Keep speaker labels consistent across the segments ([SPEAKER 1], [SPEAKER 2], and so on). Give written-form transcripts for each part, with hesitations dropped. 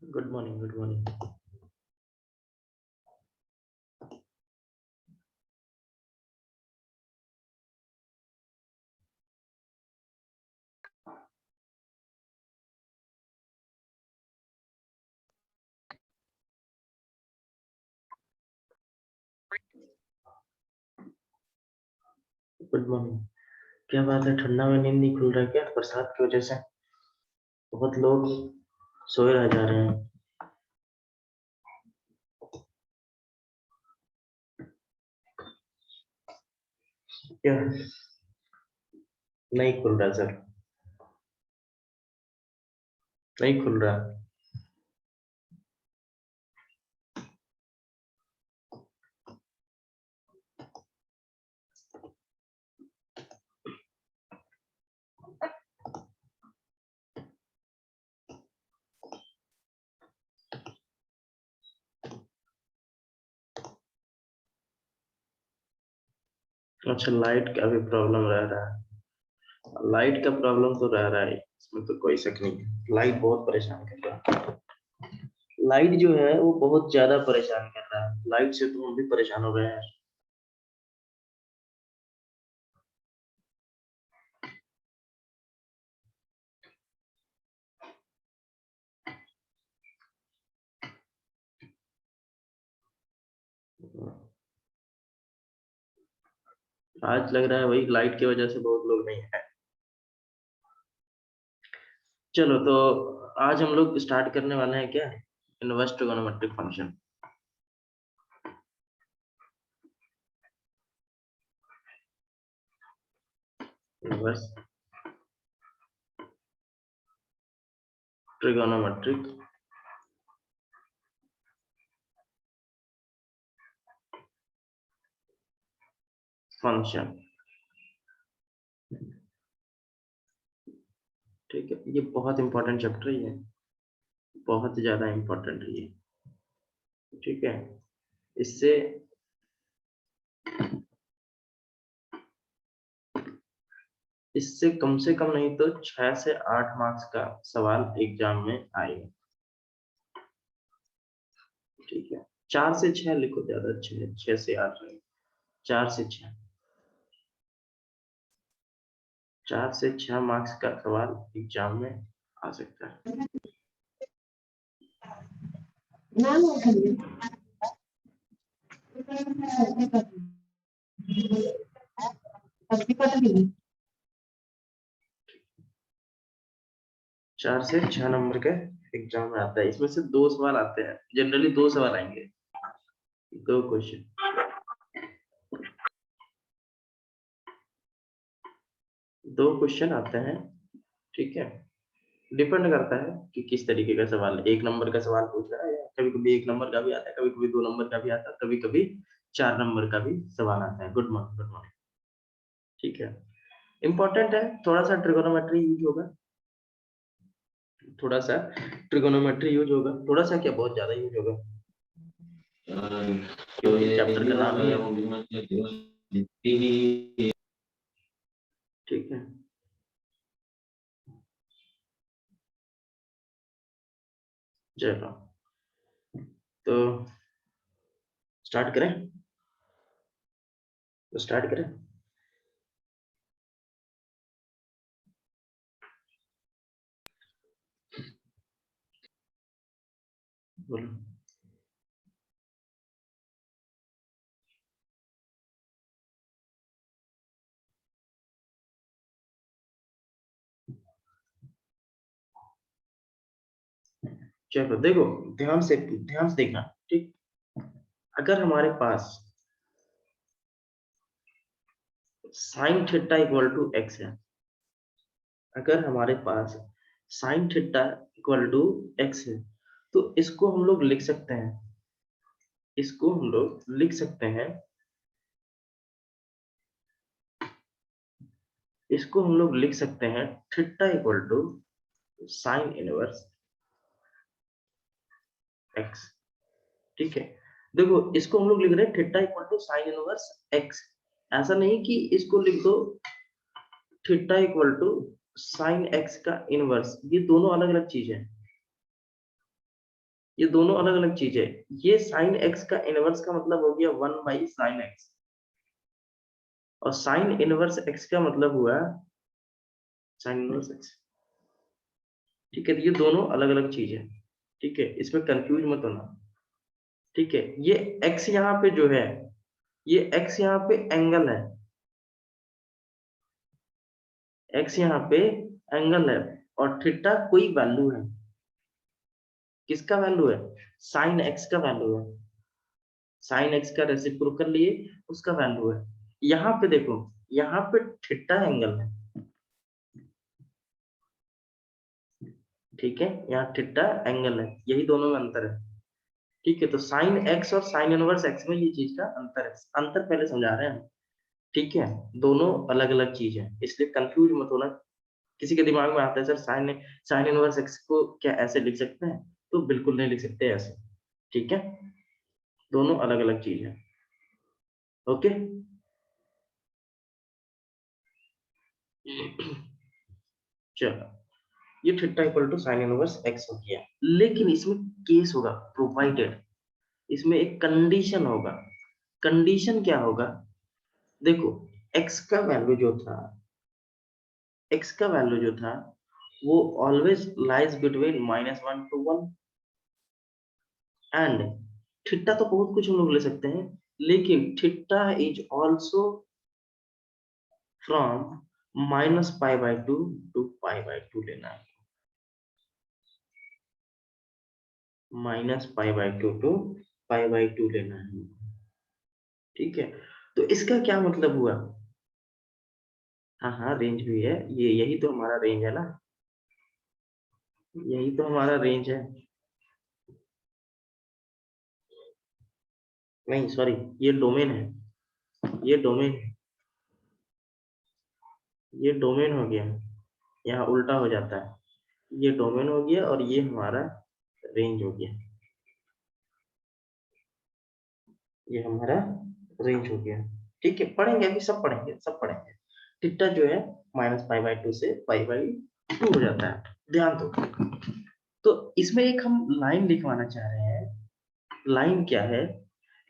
[SPEAKER 1] Good morning, good morning. Good morning. क्या बात है, ठंडा में नींद नहीं खुल रहा है क्या बरसात की वजह से? बहुत लोग सोए रह जा रहे हैं। क्या नहीं खुल रहा सर? नहीं खुल रहा। अच्छा, लाइट का भी प्रॉब्लम रह रहा है। लाइट का प्रॉब्लम तो रह रहा है, इसमें तो कोई शक नहीं है। लाइट बहुत परेशान कर रहा है। लाइट जो है वो बहुत ज्यादा परेशान कर रहा है। लाइट से तो हम भी परेशान हो गए हैं। आज लग रहा है वही लाइट की वजह से बहुत लोग नहीं है। चलो तो आज हम लोग स्टार्ट करने वाले हैं क्या, inverse trigonometric function. Inverse trigonometric function. ठीक है, ये बहुत इंपॉर्टेंट चैप्टर है, ये बहुत ज्यादा इंपॉर्टेंट है ये। ठीक है, इससे इससे कम से कम नहीं तो 6 से 8 मार्क्स का सवाल एग्जाम में आएगा। ठीक है, 4 से 6 लिखो, ज्यादा अच्छे है, 6 से 8 नहीं, 4 से 6। 4 से 6 मार्क्स का सवाल एग्जाम में आ सकता है। चार से 6 नंबर के एग्जाम में आता है। इसमें से 2 सवाल आते हैं, जनरली 2 सवाल आएंगे, 2 क्वेश्चन, 2 क्वेश्चन आते हैं। ठीक है, डिपेंड करता है कि किस तरीके का सवाल, 1 नंबर का सवाल पूछ रहा है या कभी कभी 1 नंबर का भी आता है, कभी कभी 2 नंबर का भी आता है, कभी कभी 4 नंबर का भी सवाल आता है। Good morning, good morning. ठीक है, इंपॉर्टेंट है, थोड़ा सा ट्रिगोनोमेट्री यूज होगा, थोड़ा सा ट्रिगोनोमेट्री यूज होगा, थोड़ा सा क्या, बहुत ज्यादा यूज होगा, क्योंकि चैप्टर का नाम ही है। ठीक है, चलो तो स्टार्ट करें, तो स्टार्ट करें। बोलो। चलो देखो, ध्यान से देखना, ठीक। अगर हमारे पास sine theta equal to X है, अगर हमारे पास sine theta equal to X है, तो इसको हम लोग लिख सकते हैं, इसको हम लोग लिख सकते हैं, इसको हम लोग लिख सकते हैं theta equal to sine inverse x, ठीक है। देखो इसको हम लोग लिख रहे हैं theta equal to sine inverse x, ऐसा नहीं कि इसको लिख दो theta equal to sine x का इनवर्स, ये दोनों अलग अलग चीज है, ये दोनों अलग अलग चीज है। ये साइन एक्स का इनवर्स का मतलब हो गया 1/sin x, और साइन इनवर्स एक्स का मतलब हुआ साइन इनवर्स एक्स, ठीक है। तो ये दोनों अलग अलग चीज है, ठीक है, इसमें कंफ्यूज मत होना, ठीक है। ये x यहाँ पे जो है, ये x यहाँ पे एंगल है, x यहाँ पे एंगल है, और थीटा कोई वैल्यू है, किसका वैल्यू है, साइन x का वैल्यू है, साइन एक्स का रेसिप्रोकल लिए उसका वैल्यू है। यहाँ पे देखो, यहाँ पे थीटा एंगल है, ठीक है, यहाँ थीटा एंगल है, यही दोनों में अंतर है, ठीक है। तो साइन एक्स और साइन इनवर्स एक्स में ये चीज का अंतर है, अंतर पहले समझा रहे हैं हम, ठीक है। दोनों अलग अलग चीज है, इसलिए कंफ्यूज मत होना। किसी के दिमाग में आता है sir sine sine inverse x को क्या ऐसे लिख सकते हैं, तो बिल्कुल नहीं लिख सकते ऐसे, ठीक है, दोनों अलग अलग चीज है, ओके। चलो, ये theta equal to sine inverse x हो गया, लेकिन इसमें केस होगा, प्रोवाइडेड, इसमें एक कंडीशन होगा। कंडीशन क्या होगा, देखो x का वैल्यू जो था, x का वैल्यू जो था वो always lies between -1 to 1, and theta तो बहुत कुछ हम लोग ले सकते हैं, लेकिन theta is also from -π/2 to π/2 लेना है, -π/2 to π/2 लेना है, ठीक है। तो इसका क्या मतलब हुआ, हाँ हाँ रेंज भी है, ये यही तो हमारा रेंज है ना, यही तो हमारा रेंज है, नहीं सॉरी, ये डोमेन है, ये डोमेन है, ये डोमेन हो गया, यहाँ उल्टा हो जाता है, ये डोमेन हो गया और ये हमारा रेंज हो गया, ये हमारा रेंज हो गया, ठीक है। पढ़ेंगे अभी, सब पढ़ेंगे, सब पढ़ेंगे। थीटा जो है -π/2 से π/2 हो जाता है, ध्यान दो। तो इसमें एक हम लाइन लिखवाना चाह रहे हैं, लाइन क्या है,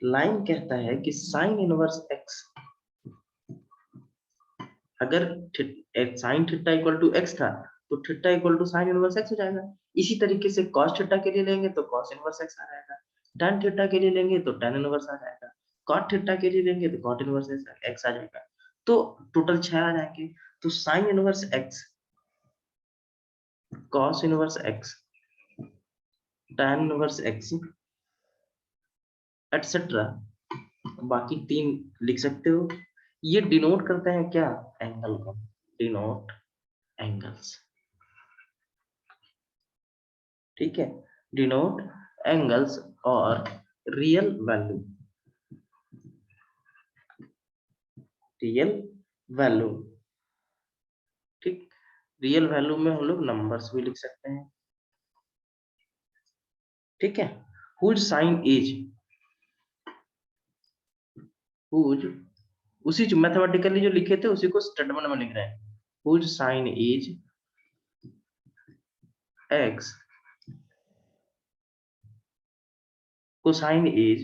[SPEAKER 1] लाइन कहता है कि साइन इनवर्स एक्स, अगर sine theta equal to x था, तो theta equal to sine inverse x हो जाएगा। इसी तरीके से कॉस थीटा के लिए लेंगे तो कॉस इनवर्स एक्स आ जाएगा, tan थीटा के लिए लेंगे तो tan इनवर्स आ जाएगा, cot थीटा के लिए लेंगे तो cot इनवर्स एक्स आ जाएगा। तो टोटल 6 आ जाएंगे। तो sign inverse x, cos inverse x, tan inverse x, etcetera, बाकी 3 लिख सकते हो। ये डिनोट करते हैं क्या, एंगल को, डिनोट एंगल्स, ठीक है, डिनोट एंगल्स और रियल वैल्यू, रियल वैल्यू, ठीक, रियल वैल्यू में हम लोग नंबर्स भी लिख सकते हैं, ठीक है। हुज साइन इज, हुज, उसी जो मैथमेटिकली जो लिखे थे उसी को स्टेटमेंट में लिख रहे हैं, whose sine is x, cosine is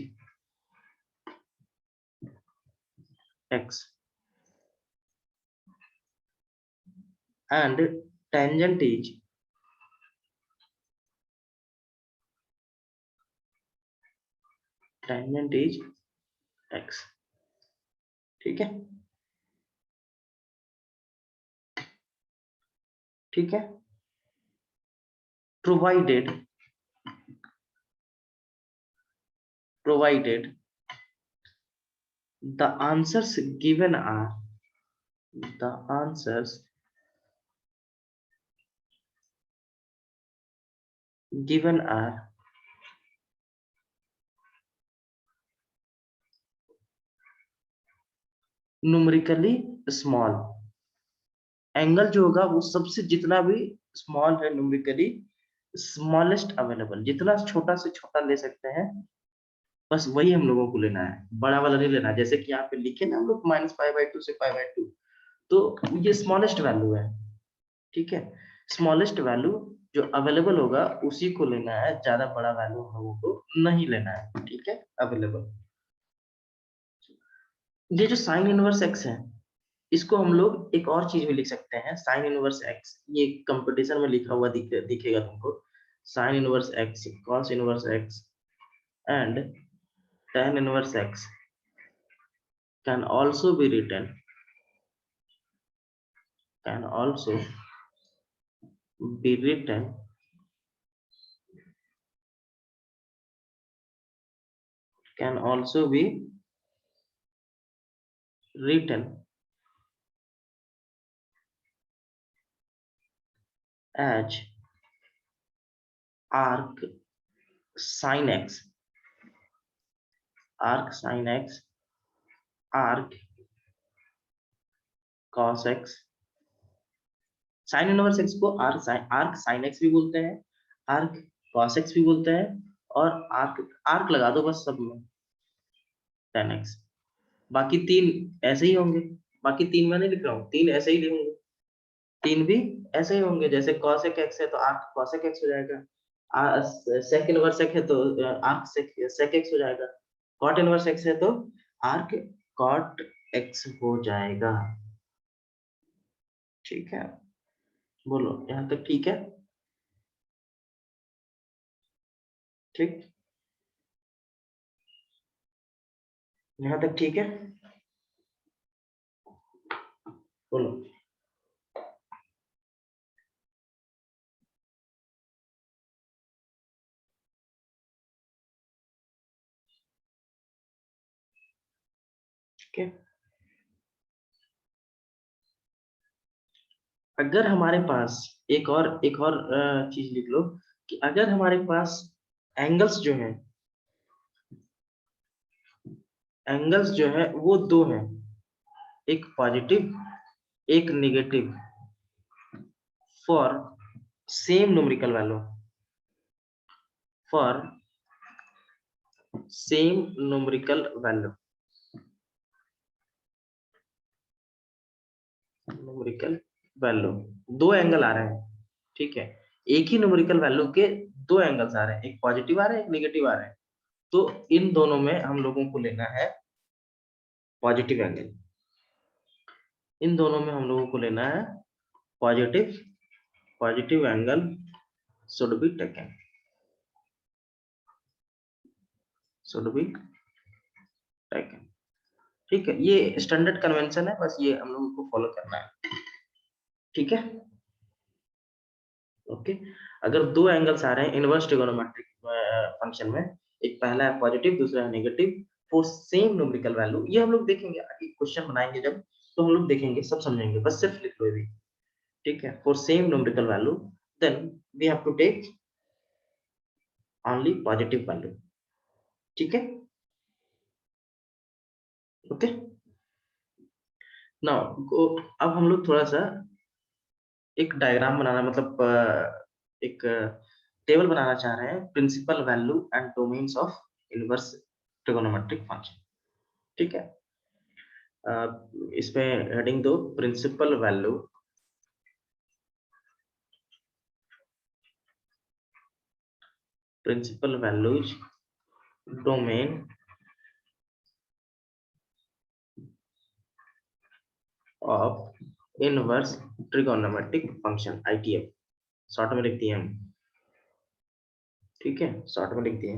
[SPEAKER 1] x, and tangent is, tangent is x, ठीक है, ठीक है। Provided, provided the answers given are numerically small। Angle जो होगा वो सबसे जितना भी स्मॉल है न्यूमेरिकली स्मॉलेस्ट अवेलेबल, जितना छोटा से छोटा ले सकते हैं बस वही हम लोगों को लेना है, बड़ा वाला नहीं लेना है। जैसे कि यहाँ पे लिखे ना हम लोग -π/2 से π/2, तो ये स्मॉलेस्ट वैल्यू है, ठीक है। स्मॉलेस्ट वैल्यू जो अवेलेबल होगा उसी को लेना है, ज्यादा बड़ा वैल्यू हम लोगों को नहीं लेना है, ठीक है। अवेलेबल ये जो साइन इनवर्स एक्स है इसको हम लोग एक और चीज भी लिख सकते हैं, साइन इनवर्स एक्स, ये कंपटीशन में लिखा हुआ दिखेगा तुमको। Sign inverse x, cos inverse x and tan inverse x can also be written can also be written can also be written as arc sin x, arc sin x, arc cos x। Sign inverse x को arc sine x भी बोलते हैं, arc cos x भी बोलते हैं, और arc लगा दो बस सब में tan x। बाकी तीन ऐसे ही होंगे, बाकी तीन मैं नहीं लिख रहा हूँ, तीन ऐसे ही होंगे, तीन भी ऐसे ही होंगे। जैसे cosec x है तो आर्क cosec x हो जाएगा, sec इनवर्स x है तो आर्क sec x हो जाएगा, cot इनवर्स x है तो आर्क cot x हो जाएगा, ठीक है। बोलो यहाँ तक ठीक है? ठीक, यहाँ तक ठीक है? बोलो। ठीक है, अगर हमारे पास एक और चीज लिख लो कि अगर हमारे पास एंगल्स जो है, एंगल्स जो है वो दो हैं, एक पॉजिटिव एक negative, for same numerical value, for same numerical value, numerical value, दो एंगल आ रहे हैं, ठीक है। एक ही न्यूमेरिकल वैल्यू के दो एंगल्स आ रहे हैं, एक पॉजिटिव आ रहे हैं एक नेगेटिव आ रहे हैं, तो इन दोनों में हम लोगों को लेना है पॉजिटिव एंगल, इन दोनों में हम लोगों को लेना है positive, positive angle should be taken, should be taken, ठीक है। ये स्टैंडर्ड कन्वेंशन है, बस ये हम लोगों को फॉलो करना है, ठीक है। ओके, अगर दो एंगल्स आ रहे हैं इनवर्स ट्रिगोनोमेट्रिक फंक्शन में, एक पहला है पॉजिटिव दूसरा है negative, for same numerical value, ये हम लोग देखेंगे आगे क्वेश्चन बनाएंगे जब, तो हम लोग देखेंगे सब समझेंगे, बस सिर्फ लिख लो ये भी, ठीक है। For same numerical value then we have to take only positive value, ठीक है। ओके, नाउ अब हम लोग थोड़ा सा एक डायग्राम बनाना, मतलब एक टेबल बनाना चाह रहे हैं, principal value and domains of inverse trigonometric function, ठीक है। इसमें हेडिंग दो principal value, principal values domain of inverse trigonometric function, ITF short में लिख दिए हम, ठीक है, शॉर्ट में लिख दिए।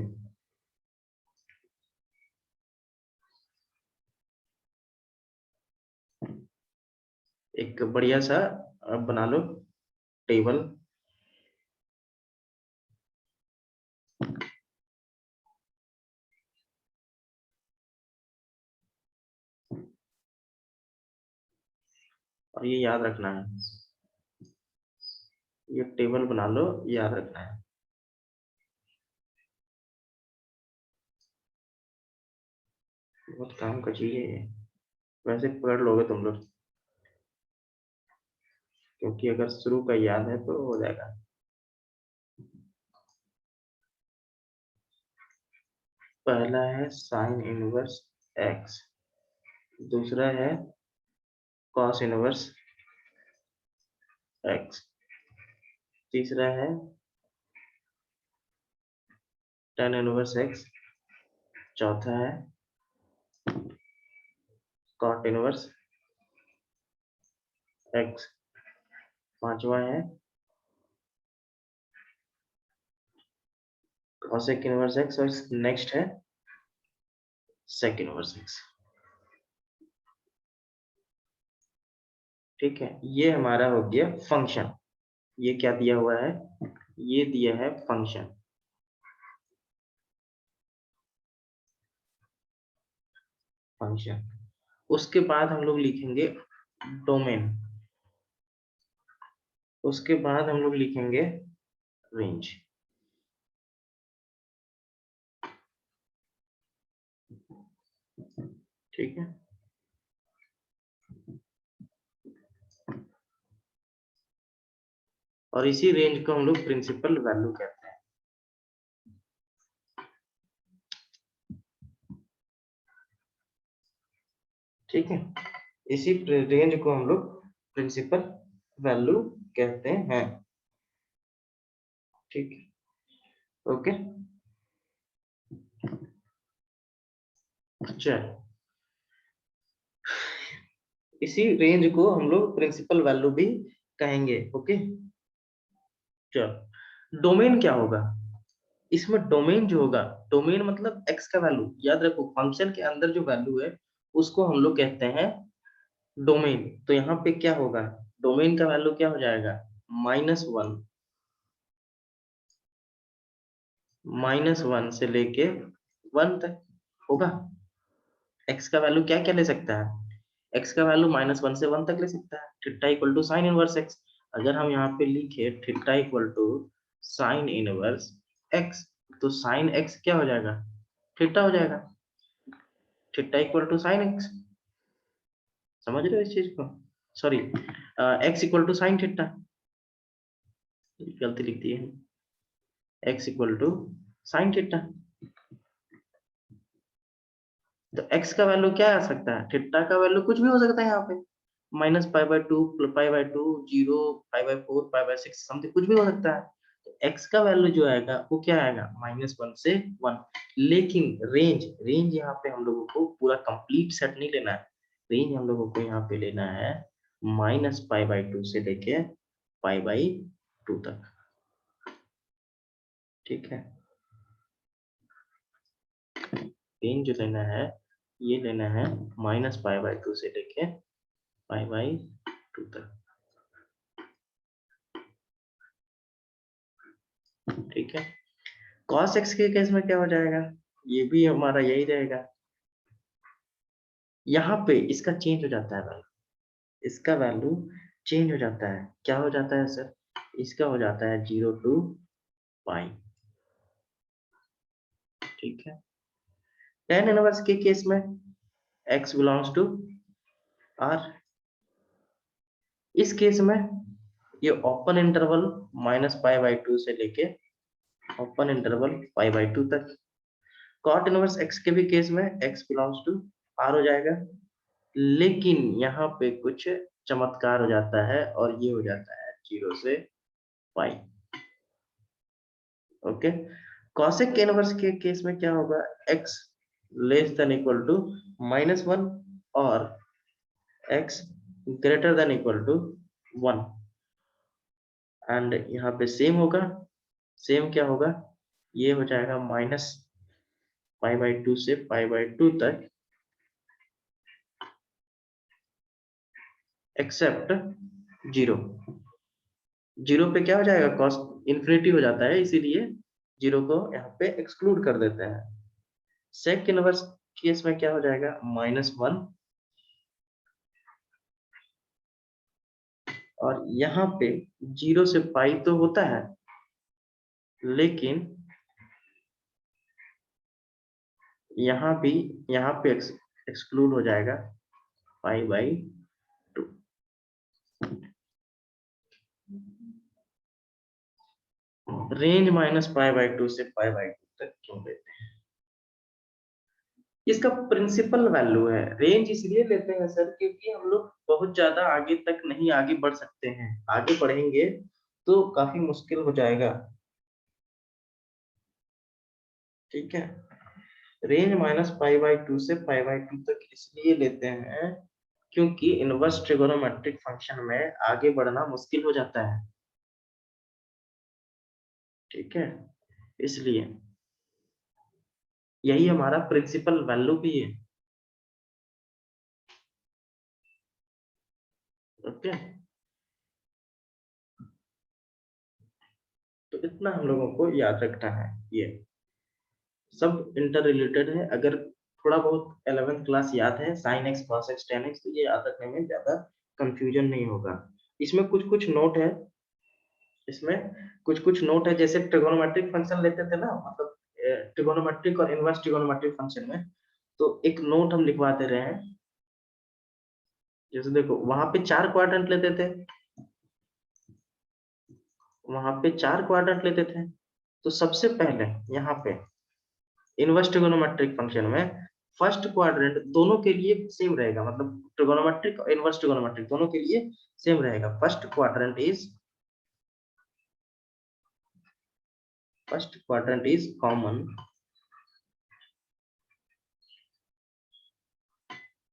[SPEAKER 1] एक बढ़िया सा बना लो टेबल, और ये याद रखना है, ये टेबल बना लो, याद रखना है। बहुत काम का चीज है ये, वैसे पढ़ लोगे तुम लोग, क्योंकि अगर शुरू का याद है तो हो जाएगा। पहला है साइन इनवर्स एक्स, दूसरा है कॉस इनवर्स एक्स, तीसरा है टेन इनवर्स एक्स, चौथा है कॉट इनवर्स एक्स, पांचवा है कॉसेक इनवर्स एक्स, और नेक्स्ट है सेक इनवर्स एक्स। ठीक है, ये हमारा हो गया फंक्शन। ये क्या दिया हुआ है, ये दिया है फंक्शन। फंक्शन, उसके बाद हम लोग लिखेंगे डोमेन, उसके बाद हम लोग लिखेंगे रेंज। ठीक है, और इसी रेंज को हम लोग प्रिंसिपल वैल्यू कहते हैं। ठीक है, इसी रेंज को हम लोग प्रिंसिपल वैल्यू कहते हैं। ठीक है, ओके। चलो, इसी रेंज को हम लोग प्रिंसिपल वैल्यू भी कहेंगे। ओके, चलो डोमेन क्या होगा, इसमें डोमेन जो होगा, डोमेन मतलब एक्स का वैल्यू, याद रखो फंक्शन के अंदर जो वैल्यू है उसको हम लोग कहते हैं डोमेन। तो यहाँ पे क्या होगा, डोमेन का वैल्यू क्या हो जाएगा, -1, -1 से लेके 1 तक होगा। एक्स का वैल्यू क्या क्या ले सकता है, एक्स का वैल्यू -1 से 1 तक ले सकता है। Theta equal to sine inverse x, अगर हम यहाँ पे लिखे theta equal to sine inverse x, तो साइन एक्स क्या हो जाएगा, थीटा हो जाएगा। Theta equal to sine x, समझ रहे हो इस चीज को, sorry x equal to sine theta, गलती लिख दी है, x equal to sine theta. तो x का वैल्यू क्या आ सकता है, थीटा का वैल्यू कुछ भी हो सकता है यहाँ पे, -π/2, π/2, 0, π/4, π/6, समथिंग कुछ भी हो सकता है। तो x का वैल्यू जो आएगा वो क्या आएगा, -1 से 1। लेकिन रेंज, रेंज यहाँ पे हम लोगों को पूरा कंप्लीट सेट नहीं लेना है, रेंज हम लोगों को यहाँ पे लेना है -π/2 से लेके π/2 तक। ठीक है, रेंज जो लेना है, ये लेना है -π/2 से लेके π/2 तक। ठीक है, cos x के केस में क्या हो जाएगा, ये भी हमारा यही रहेगा। यहाँ पे इसका चेंज हो जाता है वैल्यू, इसका वैल्यू चेंज हो जाता है, क्या हो जाता है सर, इसका हो जाता है 0 to पाई। ठीक है, tan इनवर्स के केस में x बिलोंग्स टू r, इस केस में ये ओपन इंटरवल -π/2 से लेके ओपन इंटरवल π/2 तक। cot इनवर्स x के भी केस में x बिलोंग्स टू r हो जाएगा, लेकिन यहाँ पे कुछ चमत्कार हो जाता है और ये हो जाता है 0 से पाई। ओके, cosec इनवर्स के केस में क्या होगा, x less than equal to -1 और x greater than equal to 1, and यहाँ पे सेम होगा, सेम क्या होगा, ये हो जाएगा -π/2 से π/2 तक, एक्सेप्ट 0। 0 पे क्या हो जाएगा, कॉस इन्फिनिटी हो जाता है, इसीलिए 0 को यहाँ पे एक्सक्लूड कर देते हैं। सेक इनवर्स केस में क्या हो जाएगा, -1 और यहाँ पे 0 से पाई तो होता है, लेकिन यहाँ भी, यहाँ पे एक्सक्लूड हो जाएगा पाई by 2। Range minus pi by 2 से पाई बाई 2 तक क्यों लेते हैं? इसका प्रिंसिपल वैल्यू है। रेंज इसलिए लेते हैं सर क्योंकि हम लोग बहुत ज्यादा आगे तक नहीं आगे बढ़ सकते हैं, आगे बढ़ेंगे तो काफी मुश्किल हो जाएगा। ठीक है, रेंज माइनस पाई बाई 2 से पाई बाई 2 तक इसलिए लेते हैं क्योंकि इनवर्स ट्रिगोनोमेट्रिक फंक्शन में आगे बढ़ना मुश्किल हो जाता है। ठीक है, इसलिए यही हमारा प्रिंसिपल वैल्यू भी है। ओके, तो इतना हम लोगों को याद रखना है, ये सब इंटर रिलेटेड है। अगर थोड़ा बहुत 11th क्लास याद है, sin x cos x tan x, तो ये याद रखने में ज्यादा कंफ्यूजन नहीं होगा। इसमें कुछ कुछ नोट है, इसमें कुछ कुछ नोट है, जैसे ट्रिगोनोमेट्रिक फंक्शन लेते थे ना, मतलब ट्रिगोनोमेट्रिक और इनवर्स ट्रिगोनोमेट्रिक फंक्शन में, तो एक नोट हम लिखवा दे रहे हैं। जैसे देखो, वहां पे 4 क्वाड्रेंट लेते थे, वहां पे 4 क्वाड्रेंट लेते थे, तो सबसे पहले यहाँ पे इनवर्स ट्रिगोनोमेट्रिक फंक्शन में फर्स्ट क्वाड्रेंट दोनों के लिए सेम रहेगा, मतलब ट्रिगोनोमेट्रिक और इनवर्स ट्रिगोनोमेट्रिक दोनों के लिए सेम रहेगा। First quadrant is common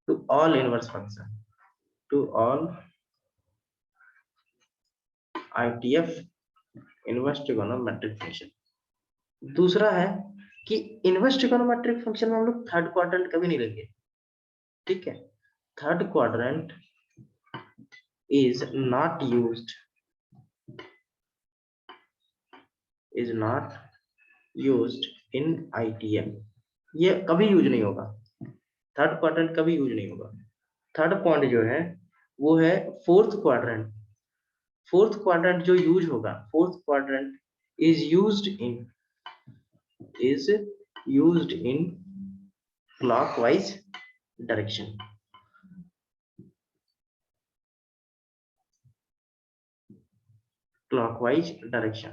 [SPEAKER 1] to all inverse function, to all ITF inverse trigonometric function. दूसरा है कि इनवर्स ट्रिगोनोमेट्रिक फंक्शन में हम लोग थर्ड क्वाड्रेंट कभी नहीं लेंगे। ठीक है, third quadrant is not used in ITM, ये कभी यूज नहीं होगा, थर्ड क्वाड्रेंट कभी यूज नहीं होगा। थर्ड पॉइंट जो है वो है फोर्थ क्वाड्रेंट। फोर्थ क्वाड्रेंट जो यूज होगा, fourth quadrant is used in clockwise direction. Clockwise direction,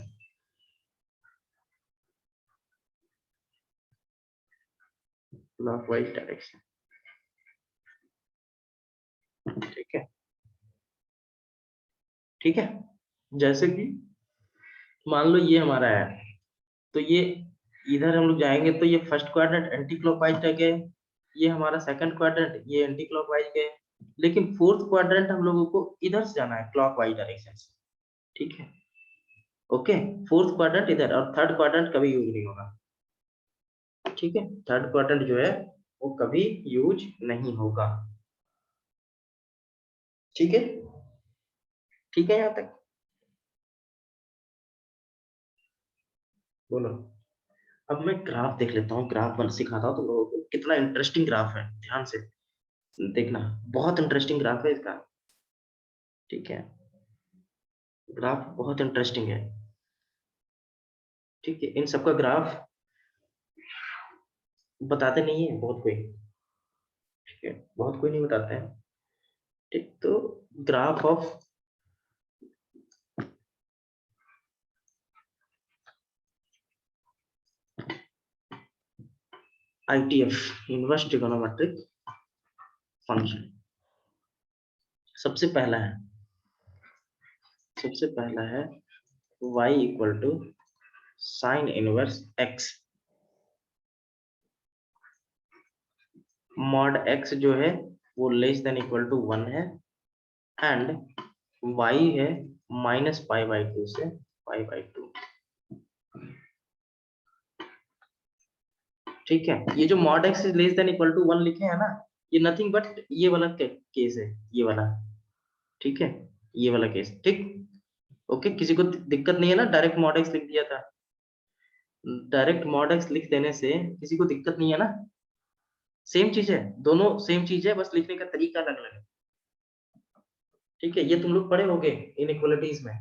[SPEAKER 1] clockwise direction. ठीक है, ठीक है, जैसे कि मान लो ये हमारा है, तो ये इधर हम लोग जाएंगे तो ये फर्स्ट क्वाड्रेंट एंटी क्लॉकवाइज गए, ये हमारा सेकंड क्वाड्रेंट ये एंटी क्लॉकवाइज गए, लेकिन फोर्थ क्वाड्रेंट हम लोगों को इधर से जाना है क्लॉकवाइज डायरेक्शन से। ठीक है, ओके, फोर्थ क्वाड्रेंट इधर और थर्ड क्वाड्रेंट कभी यूज नहीं होगा। ठीक है, थर्ड क्वाड्रेंट जो है वो कभी यूज नहीं होगा। ठीक है, ठीक है, यहाँ तक बोलो। अब मैं ग्राफ देख लेता हूँ, ग्राफ बन सिखाता हूँ तुम लोगों को, कितना इंटरेस्टिंग ग्राफ है, ध्यान से देखना, बहुत इंटरेस्टिंग ग्राफ है इसका। ठीक है, ग्राफ बहुत इंटरेस्टिंग है। ठीक है, इन सबका ग्राफ बताते नहीं है बहुत कोई। ठीक है, बहुत कोई नहीं बताते हैं। ठीक, तो graph of ITF inverse trigonometric function, सबसे पहला है, सबसे पहला है y equal to sine inverse x, mod x जो है वो लेस देन इक्वल टू 1 है, एंड y है माइनस पाई बाई 2 से पाई बाई 2। ठीक है, ये जो mod x is less than equal to 1 लिखे हैं ना, ये नथिंग बट ये वाला केस है, ये वाला। ठीक है, ये वाला केस। ठीक, ओके, किसी को दिक्कत नहीं है ना, डायरेक्ट मॉड x लिख दिया था, डायरेक्ट मॉड x लिख देने से किसी को दिक्कत नहीं है ना? सेम चीज है, दोनों सेम चीज है, बस लिखने का तरीका अलग अलग है। ठीक है, ये तुम लोग पढ़े होगे इनइक्वालिटीज में,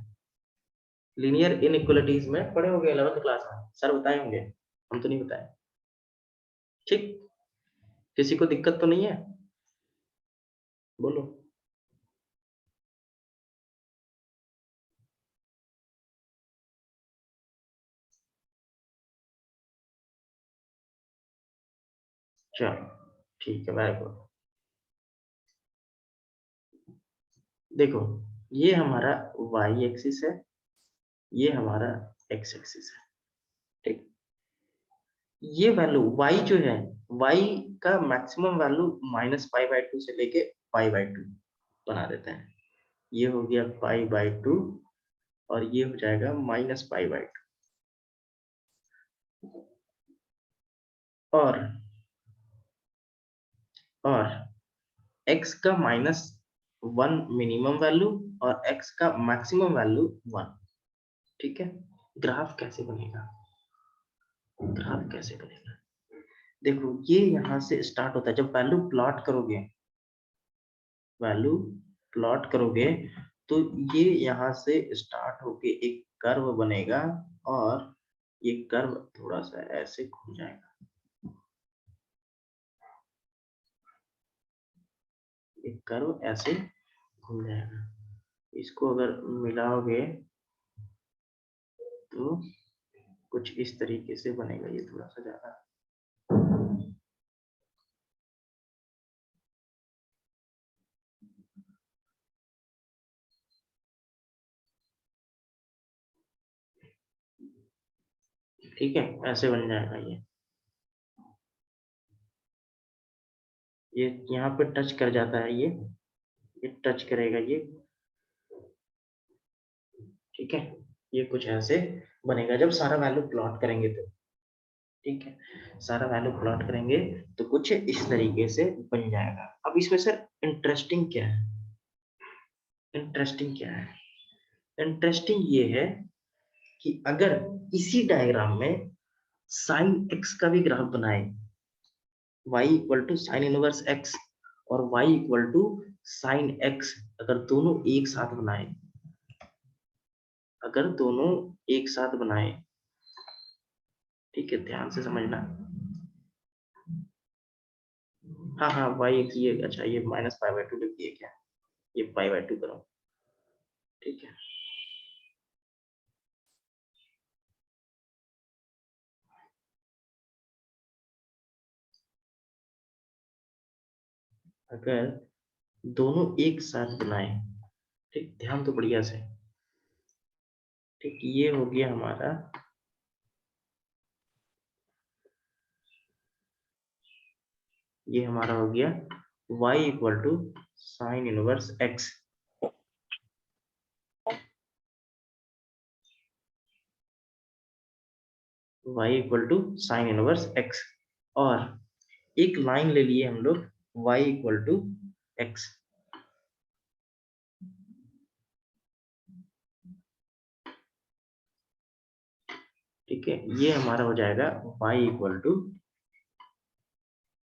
[SPEAKER 1] लीनियर इनइक्वालिटीज में पढ़े होगे 11th क्लास में, सर बताए होंगे, हम तो नहीं बताए। ठीक, किसी को दिक्कत तो नहीं है, बोलो। चलो ठीक है, वेरी गुड। देखो, ये हमारा y एक्सिस है, ये हमारा x एक्सिस है। ठीक, ये वैल्यू y जो है, y का मैक्सिमम वैल्यू -π/2 से लेके π/2 बना देते हैं। ये हो गया π/2 और ये हो जाएगा -π/2। और और x का -1 मिनिमम वैल्यू और x का मैक्सिमम वैल्यू 1। ठीक है, ग्राफ कैसे बनेगा, ग्राफ कैसे बनेगा? देखो, ये यहाँ से स्टार्ट होता है, जब वैल्यू प्लॉट करोगे, वैल्यू प्लॉट करोगे तो ये यहाँ से स्टार्ट होके एक कर्व बनेगा और ये कर्व थोड़ा सा ऐसे घूम जाएगा, एक कर्व ऐसे घूम जाएगा। इसको अगर मिलाओगे तो कुछ इस तरीके से बनेगा, ये थोड़ा सा ज्यादा। ठीक है, ऐसे बन जाएगा ये यहाँ पे टच कर जाता है, ये टच करेगा ये। ठीक है, ये कुछ ऐसे बनेगा जब सारा वैल्यू प्लॉट करेंगे तो। ठीक है, सारा वैल्यू प्लॉट करेंगे तो कुछ इस तरीके से बन जाएगा। अब इसमें सर इंटरेस्टिंग क्या है, इंटरेस्टिंग क्या है? इंटरेस्टिंग ये है कि अगर इसी डायग्राम में साइन एक्स का भी ग्राफ बनाए, y equal to sine inverse x और y equal to sine x, अगर दोनों एक साथ बनाए, अगर दोनों एक साथ बनाए, ठीक है, ध्यान से समझना। हाँ हाँ, y एक्स ये, अच्छा ये -π/2 लिख दिए क्या, ये π/2 करो। ठीक है, अगर दोनों एक साथ बनाए, ठीक, ध्यान तो बढ़िया से। ठीक, ये हो गया हमारा, ये हमारा हो गया y equal to sine inverse x, y equal to sine inverse x, और एक लाइन ले लिए हम लोग y इक्वल टू x। ठीक है, ये हमारा हो जाएगा y इक्वल टू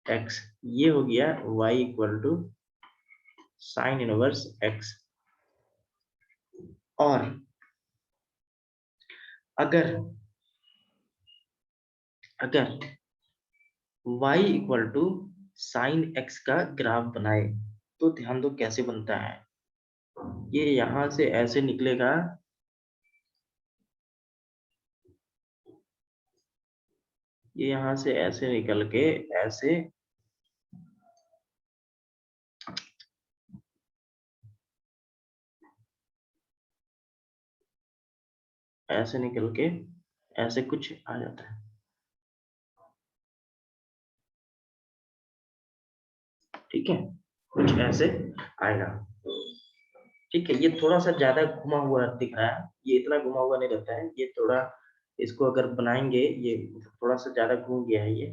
[SPEAKER 1] x, ये हो गया y equal to sine inverse x। और अगर अगर y equal to sine x का ग्राफ बनाए तो ध्यान दो कैसे बनता है। ये यहां से ऐसे निकलेगा, ये यहां से ऐसे निकल के ऐसे, ऐसे निकल के ऐसे कुछ आ जाता है। ठीक है, कुछ ऐसे आएगा। ठीक है, ये थोड़ा सा ज्यादा घुमा हुआ दिख रहा है, ये इतना घुमा हुआ नहीं रहता है, ये थोड़ा, इसको अगर बनाएंगे ये थोड़ा सा ज्यादा घूम गया है ये।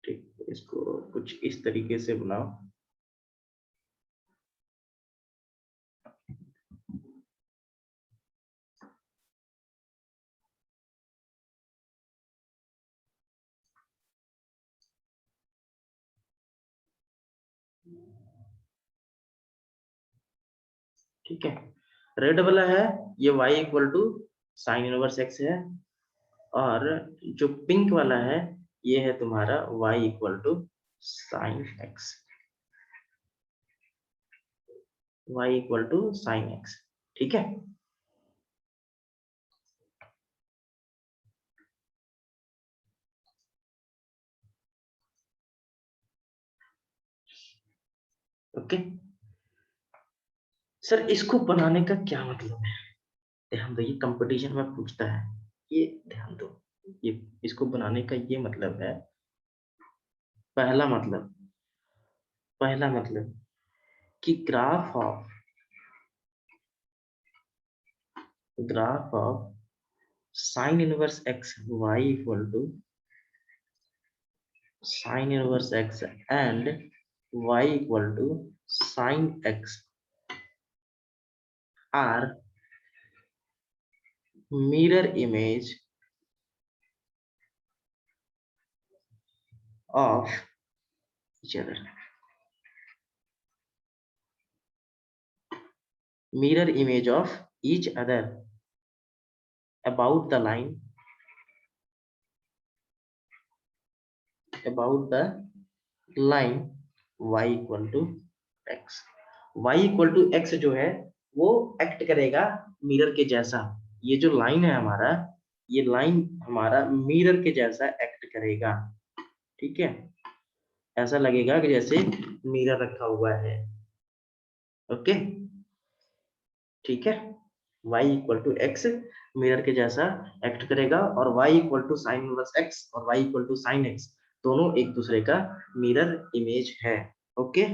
[SPEAKER 1] ठीक, इसको कुछ इस तरीके से बनाओ। ठीक है। रेड वाला है ये y equal to sine inverse x है, और जो पिंक वाला है ये है तुम्हारा y equal to sine x, y equal to sine x। ठीक है। ओके सर, इसको बनाने का क्या मतलब है? ध्यान दो, ये कंपटीशन में पूछता है, ये ध्यान दो। ये इसको बनाने का ये मतलब है, पहला मतलब, पहला मतलब कि graph of sine inverse x y equal to sine inverse x and y equal to sine x are mirror image of each other, mirror image of each other about the line, about the line y equal to x। y equal to x जो है वो act करेगा mirror के जैसा। ये जो line है हमारा, ये लाइन हमारा मिरर के जैसा एक्ट करेगा। ठीक है, ऐसा लगेगा कि जैसे मिरर रखा हुआ है। ओके, ठीक है। y equal to x mirror के जैसा एक्ट करेगा, और y equal to sine inverse x और y equal to sine x दोनों एक दूसरे का मिरर इमेज है। ओके,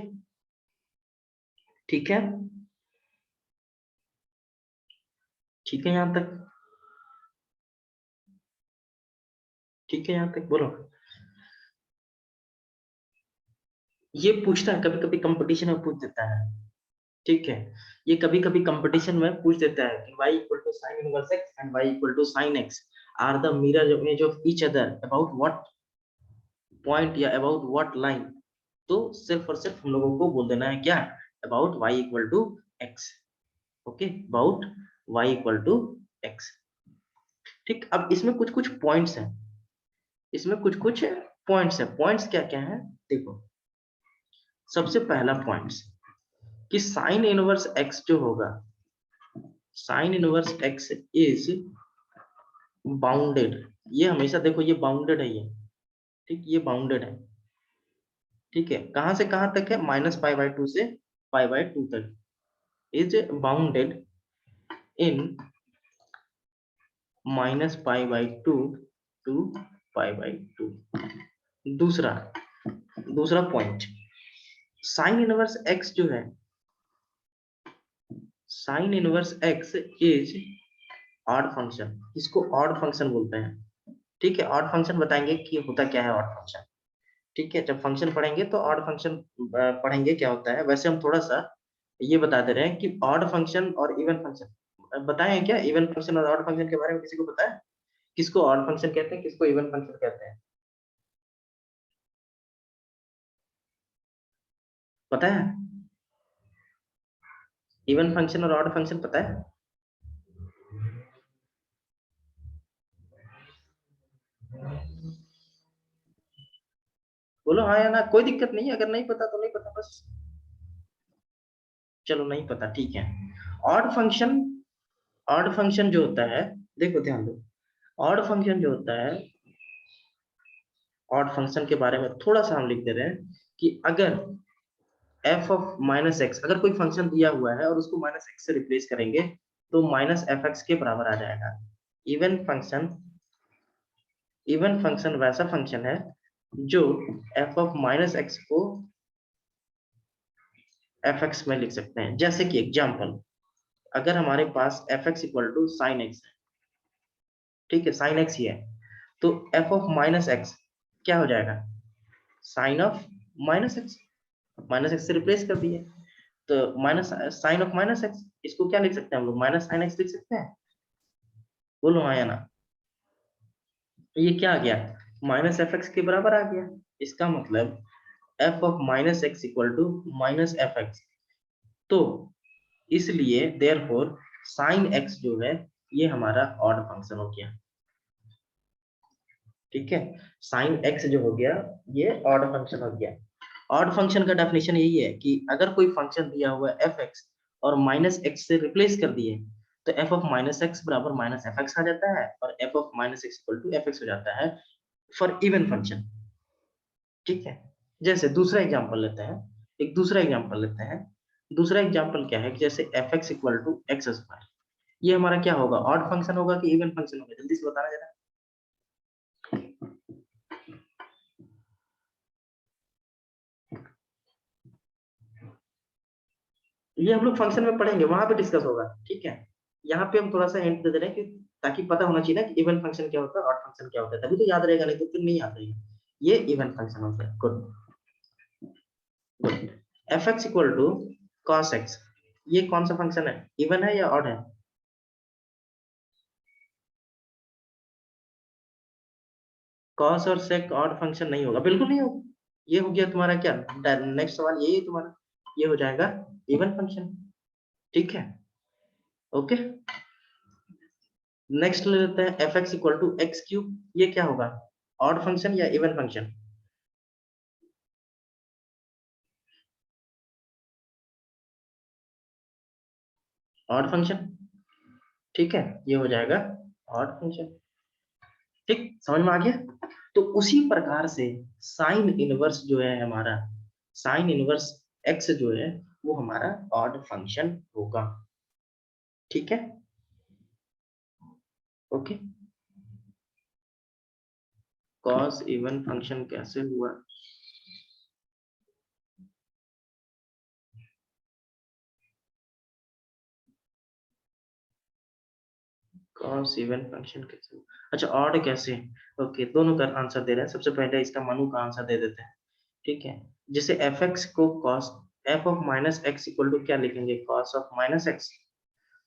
[SPEAKER 1] ठीक है, ठीक है यहाँ तक, ठीक है यहाँ तक बोलो। ये पूछता है कभी कभी, कंपटीशन में पूछ देता है। ठीक है, ये कभी कभी कंपटीशन में पूछ देता है कि y equal to sine inverse x and y equal to sine x are the mirror image of each other about what point या अबाउट व्हाट लाइन। तो सिर्फ और सिर्फ हम लोगों को बोल देना है क्या, about y equal to x। Okay, about y equal to x। ठीक, अब इसमें कुछ कुछ पॉइंट्स हैं, इसमें कुछ कुछ पॉइंट्स है। पॉइंट्स क्या क्या है देखो। सबसे पहला पॉइंट्स कि साइन इनवर्स x जो होगा, sign inverse x is bounded. ये हमेशा देखो, ये बाउंडेड है, ये ठीक, ये बाउंडेड है। ठीक है, कहां से कहां तक है, माइनस पाई बाय 2 से पाई बाय 2 तक is bounded in minus pi by 2 to pi by 2। दूसरा दूसरा पॉइंट, साइन इनवर्स x जो है, sine inverse x is odd function. इसको ऑड फंक्शन बोलते हैं। ठीक है, ऑड फंक्शन बताएंगे कि होता क्या है ऑड फंक्शन। ठीक है, जब फंक्शन पढ़ेंगे तो ऑड फंक्शन पढ़ेंगे क्या होता है। वैसे हम थोड़ा सा ये बता दे रहे हैं कि ऑड फंक्शन और इवन फंक्शन बताएं क्या, इवन फंक्शन और ऑड फंक्शन के बारे में किसी को पता है? किसको ऑड फंक्शन कहते हैं, किसको इवन फंक्शन कहते हैं, पता है? इवन फंक्शन और ऑड फंक्शन पता है? बोलो हाँ या ना, कोई दिक्कत नहीं है, अगर नहीं पता तो नहीं पता बस। चलो नहीं पता, ठीक है। ऑड फंक्शन, ऑड फंक्शन जो होता है, देखो ध्यान दो, ऑड फंक्शन जो होता है, ऑड फंक्शन के बारे में थोड़ा सा हम लिख दे रहे हैं कि अगर एफ ऑफ माइनस एक्स, अगर कोई फंक्शन दिया हुआ है और उसको माइनस एक्स से रिप्लेस करेंगे तो माइनस एफ एक्स के बराबर आ जाएगा। इवन फंक्शन, इवन फंक्शन वैसा फंक्शन है जो एफ ऑफ माइनस एक्स को एफ एक्स में लिख सकते हैं। जैसे कि एग्जाम्पल, अगर हमारे पास F x equal to sine X है, ठीक है, साइन एक्स ही है, तो एफ ऑफ माइनस एक्स क्या हो जाएगा, sine of minus x, minus x से रिप्लेस कर दिए तो minus sine of minus x, इसको क्या लिख सकते हैं हम लोग, माइनस साइन एक्स लिख सकते हैं। बोलो हाँ या ना। तो ये क्या आ गया, माइनस एफ एक्स के बराबर आ गया। इसका मतलब f of minus x equal to minus f x. तो इसलिए देयरफॉर साइन एक्स जो है ये हमारा ऑड फंक्शन हो गया। ठीक है, साइन एक्स जो हो गया ये ऑड फंक्शन हो गया। ऑड फंक्शन का डेफिनेशन यही है कि अगर कोई फंक्शन दिया हुआ है एफ एक्स और माइनस एक्स से रिप्लेस कर दिए तो एफ ऑफ माइनस एक्स बराबर माइनस एफ एक्स आ जाता है और f of minus x equal to f x हो जाता है फॉर इवन फंक्शन। ठीक है, जैसे दूसरा एग्जांपल लेते हैं, एक दूसरा एग्जांपल लेते हैं। दूसरा एग्जांपल क्या है कि जैसे f x equal to x square, ये हमारा क्या होगा, ऑड फंक्शन होगा कि इवन फंक्शन होगा, जल्दी से बताना जरा। ये हम लोग फंक्शन में पढ़ेंगे, वहां पे डिस्कस होगा। ठीक है, यहाँ पे हम थोड़ा सा हिंट दे रहे हैं कि ताकि पता होना चाहिए ना कि इवन फंक्शन क्या होता है, ऑड फंक्शन क्या होता है, तभी तो याद रहेगा, नहीं तो फिर नहीं याद रहेगा। ये इवन फंक्शन होता है। Good good. F x equal to cos x, ये कौन सा फंक्शन है, इवन है या ऑड है? कॉस और सेक ऑड फंक्शन नहीं होगा, बिल्कुल नहीं होगा। ये हो गया तुम्हारा क्या, नेक्स्ट सवाल यही है तुम्हारा, ये हो जाएगा इवन फंक्शन। ठीक है, ओके। नेक्स्ट ले लेते हैं f x equal to x cube, ये क्या होगा, ऑड फंक्शन या इवन फंक्शन? Odd function. ठीक है, ये हो जाएगा ऑड फंक्शन। ठीक, समझ में आ गया। तो उसी प्रकार से साइन इनवर्स जो है हमारा, साइन इनवर्स एक्स जो है वो हमारा ऑड फंक्शन होगा। ठीक है, ओके। कॉस इवन फंक्शन कैसे हुआ? कॉस इवन फंक्शन कैसे हुआ? अच्छा, ऑड कैसे? ओके, दोनों का आंसर दे रहे हैं। सबसे पहले इसका मनु का आंसर दे देते हैं। ठीक है, जैसे एफ एक्स को cos f of minus x equal to क्या लिखेंगे, cos of minus x.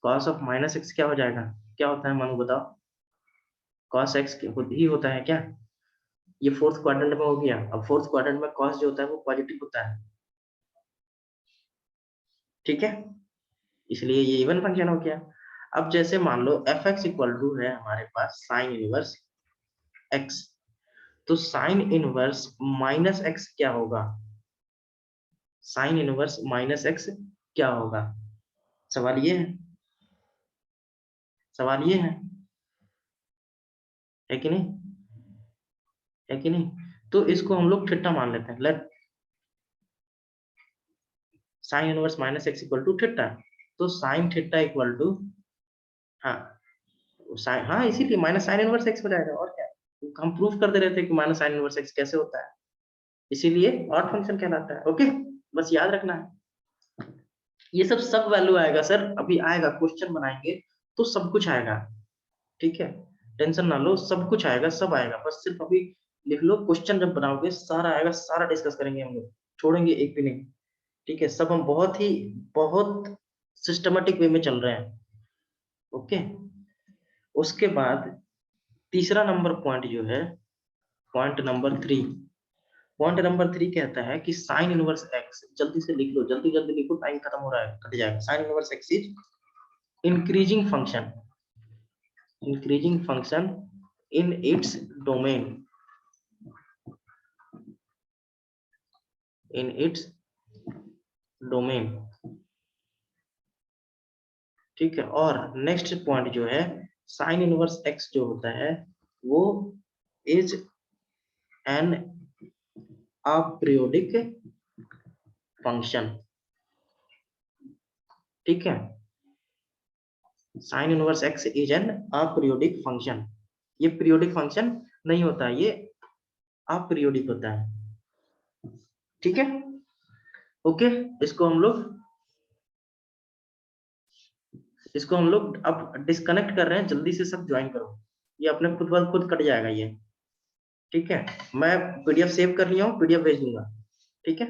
[SPEAKER 1] Cos of minus x क्या हो जाएगा, क्या होता है मनु बताओ? कॉस एक्स ही होता है क्या? ये फोर्थ क्वाड्रेंट में हो गया। अब फोर्थ क्वाड्रेंट में कॉस जो होता है वो पॉजिटिव होता है। ठीक है, इसलिए ये इवन फंक्शन हो गया। अब जैसे मान लो एफ एक्स इक्वल टू है हमारे पास साइन इनवर्स एक्स, तो साइन इनवर्स माइनस एक्स क्या होगा, साइन इनवर्स माइनस एक्स क्या होगा? सवाल ये है, सवाल ये है कि नहीं, है कि नहीं? तो इसको हम लोग थीटा मान लेते हैं, let sine inverse minus x equal to theta. तो साइन थीटा इक्वल टू, हाँ साइन, हाँ इसीलिए माइनस साइन इनवर्स एक्स हो जाएगा, और क्या। हम प्रूफ कर दे रहे थे कि माइनस साइन इनवर्स एक्स कैसे होता है, इसीलिए ऑड फंक्शन कहलाता है। ओके, बस याद रखना है। ये सब वैल्यू आएगा सर, अभी आएगा क्वेश्चन बनाएंगे तो सब कुछ आएगा। ठीक है, टेंशन ना लो, सब कुछ आएगा, सब आएगा, बस सिर्फ अभी लिख लो, क्वेश्चन जब बनाओगे सारा आएगा, सारा डिस्कस करेंगे हम लोग, छोड़ेंगे एक भी नहीं। ठीक है, सब हम बहुत ही बहुत सिस्टमेटिक वे में चल रहे हैं। ओके, उसके बाद तीसरा नंबर पॉइंट जो है, पॉइंट नंबर 3, पॉइंट नंबर 3 कहता है कि साइन इनवर्स एक्स, जल्दी से लिख लो, जल्दी जल्दी लिखो, टाइम खत्म हो रहा है, कट जाएगा। Sign inverse x is increasing function, increasing function in its domain, in its domain. ठीक है, और नेक्स्ट पॉइंट जो है, साइन इनवर्स एक्स जो होता है वो इज एन अपीरियोडिक फंक्शन। ठीक है, sine inverse x is an aperiodic function, ये पीरियोडिक फंक्शन नहीं होता, ये अपीरियोडिक होता है। ठीक है, ओके। इसको हम लोग इसको हम लोग अब डिस्कनेक्ट कर रहे हैं, जल्दी से सब ज्वाइन करो, ये अपने खुद ब खुद कट जाएगा ये। ठीक है, मैं पीडीएफ सेव कर लिया हूँ, पीडीएफ भेज दूंगा। ठीक है।